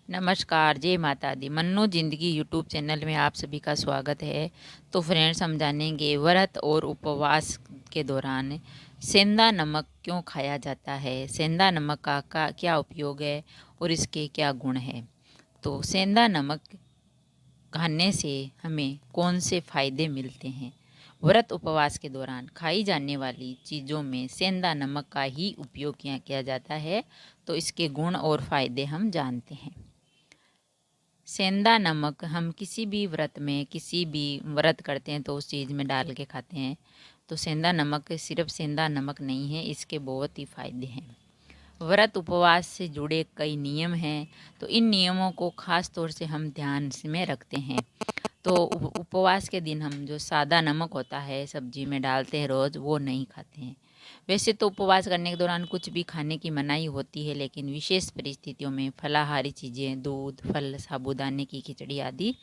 नमस्कार, जय माता दी। मन्नो ज़िंदगी यूट्यूब चैनल में आप सभी का स्वागत है। तो फ्रेंड्स, हम जानेंगे व्रत और उपवास के दौरान सेंधा नमक क्यों खाया जाता है, सेंधा नमक का क्या उपयोग है और इसके क्या गुण हैं। तो सेंधा नमक खाने से हमें कौन से फ़ायदे मिलते हैं। व्रत उपवास के दौरान खाई जाने वाली चीज़ों में सेंधा नमक का ही उपयोग किया जाता है। तो इसके गुण और फ़ायदे हम जानते हैं। सेंधा नमक हम किसी भी व्रत करते हैं तो उस चीज़ में डाल के खाते हैं। तो सेंधा नमक सिर्फ सेंधा नमक नहीं है, इसके बहुत ही फ़ायदे हैं। व्रत उपवास से जुड़े कई नियम हैं, तो इन नियमों को ख़ास तौर से हम ध्यान में रखते हैं। तो उपवास के दिन हम जो सादा नमक होता है सब्जी में डालते हैं रोज़, वो नहीं खाते हैं। वैसे तो उपवास करने के दौरान कुछ भी खाने की मनाही होती है, लेकिन विशेष परिस्थितियों में फलाहारी चीज़ें, दूध, फल, साबूदाने की खिचड़ी आदि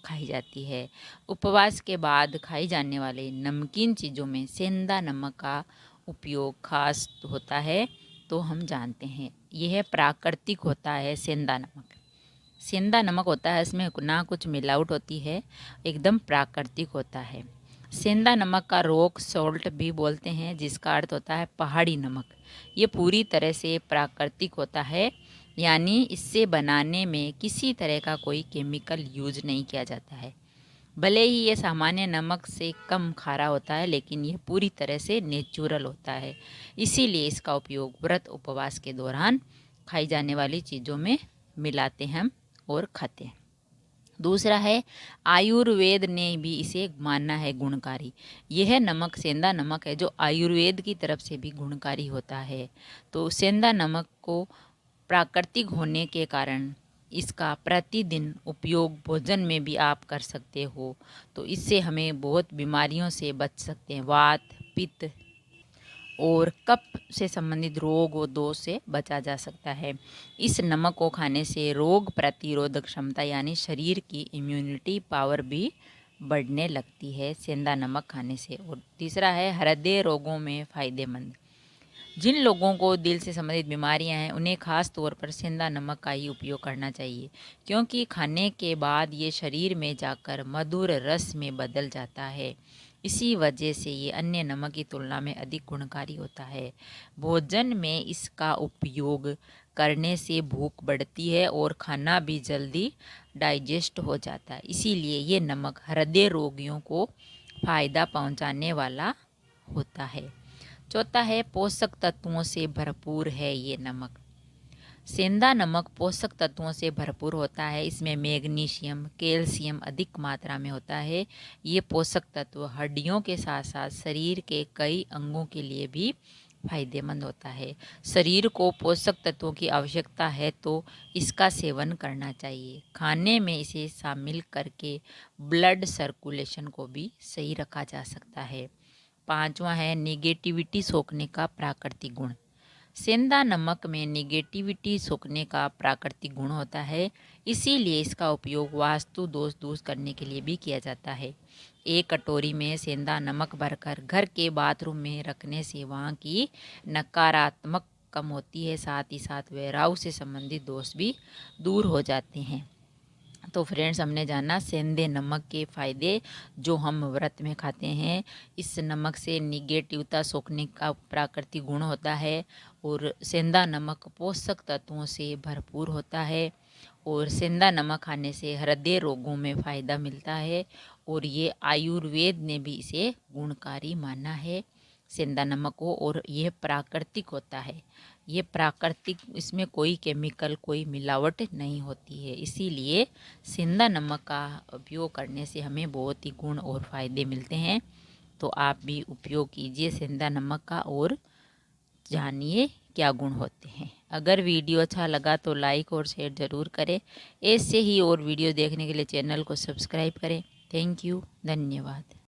खाई जाती है। उपवास के बाद खाई जाने वाले नमकीन चीज़ों में सेंधा नमक का उपयोग खास होता है। तो हम जानते हैं यह प्राकृतिक होता है। सेंधा नमक होता है, इसमें ना कुछ मिलावट होती है, एकदम प्राकृतिक होता है। सेंधा नमक का रॉक सॉल्ट भी बोलते हैं, जिसका अर्थ होता है पहाड़ी नमक। ये पूरी तरह से प्राकृतिक होता है, यानी इससे बनाने में किसी तरह का कोई केमिकल यूज नहीं किया जाता है। भले ही ये सामान्य नमक से कम खारा होता है, लेकिन यह पूरी तरह से नेचुरल होता है। इसीलिए इसका उपयोग व्रत उपवास के दौरान खाई जाने वाली चीज़ों में मिलाते हैं और खाते हैं। दूसरा है, आयुर्वेद ने भी इसे माना है गुणकारी। यह नमक सेंधा नमक है जो आयुर्वेद की तरफ से भी गुणकारी होता है। तो सेंधा नमक को प्राकृतिक होने के कारण इसका प्रतिदिन उपयोग भोजन में भी आप कर सकते हो। तो इससे हमें बहुत बीमारियों से बच सकते हैं। वात, पित्त और कफ से संबंधित रोग और दोष से बचा जा सकता है। इस नमक को खाने से रोग प्रतिरोधक क्षमता यानी शरीर की इम्यूनिटी पावर भी बढ़ने लगती है सेंधा नमक खाने से। और तीसरा है, हृदय रोगों में फ़ायदेमंद। जिन लोगों को दिल से संबंधित बीमारियां हैं, उन्हें खास तौर पर सेंधा नमक का ही उपयोग करना चाहिए, क्योंकि खाने के बाद ये शरीर में जाकर मधुर रस में बदल जाता है। इसी वजह से ये अन्य नमक की तुलना में अधिक गुणकारी होता है। भोजन में इसका उपयोग करने से भूख बढ़ती है और खाना भी जल्दी डाइजेस्ट हो जाता है। इसीलिए ये नमक हृदय रोगियों को फ़ायदा पहुंचाने वाला होता है। चौथा है, पोषक तत्वों से भरपूर है ये नमक। सेंधा नमक पोषक तत्वों से भरपूर होता है। इसमें मैग्नीशियम, कैल्शियम अधिक मात्रा में होता है। ये पोषक तत्व हड्डियों के साथ साथ शरीर के कई अंगों के लिए भी फायदेमंद होता है। शरीर को पोषक तत्वों की आवश्यकता है तो इसका सेवन करना चाहिए। खाने में इसे शामिल करके ब्लड सर्कुलेशन को भी सही रखा जा सकता है। पांचवा है, निगेटिविटी सोखने का प्राकृतिक गुण। सेंधा नमक में निगेटिविटी सोखने का प्राकृतिक गुण होता है, इसीलिए इसका उपयोग वास्तु दोष दूर करने के लिए भी किया जाता है। एक कटोरी में सेंधा नमक भरकर घर के बाथरूम में रखने से वहाँ की नकारात्मक कम होती है, साथ ही साथ वैराव से संबंधित दोष भी दूर हो जाते हैं। तो फ्रेंड्स, हमने जाना सेंधे नमक के फ़ायदे जो हम व्रत में खाते हैं। इस नमक से निगेटिवता सोखने का प्राकृतिक गुण होता है और सेंधा नमक पोषक तत्वों से भरपूर होता है और सेंधा नमक खाने से हृदय रोगों में फ़ायदा मिलता है और ये आयुर्वेद ने भी इसे गुणकारी माना है सेंधा नमक को। और यह प्राकृतिक होता है, ये प्राकृतिक, इसमें कोई केमिकल कोई मिलावट नहीं होती है। इसीलिए सेंधा नमक का उपयोग करने से हमें बहुत ही गुण और फ़ायदे मिलते हैं। तो आप भी उपयोग कीजिए सेंधा नमक का और जानिए क्या गुण होते हैं। अगर वीडियो अच्छा लगा तो लाइक और शेयर ज़रूर करें। ऐसे ही और वीडियो देखने के लिए चैनल को सब्सक्राइब करें। थैंक यू, धन्यवाद।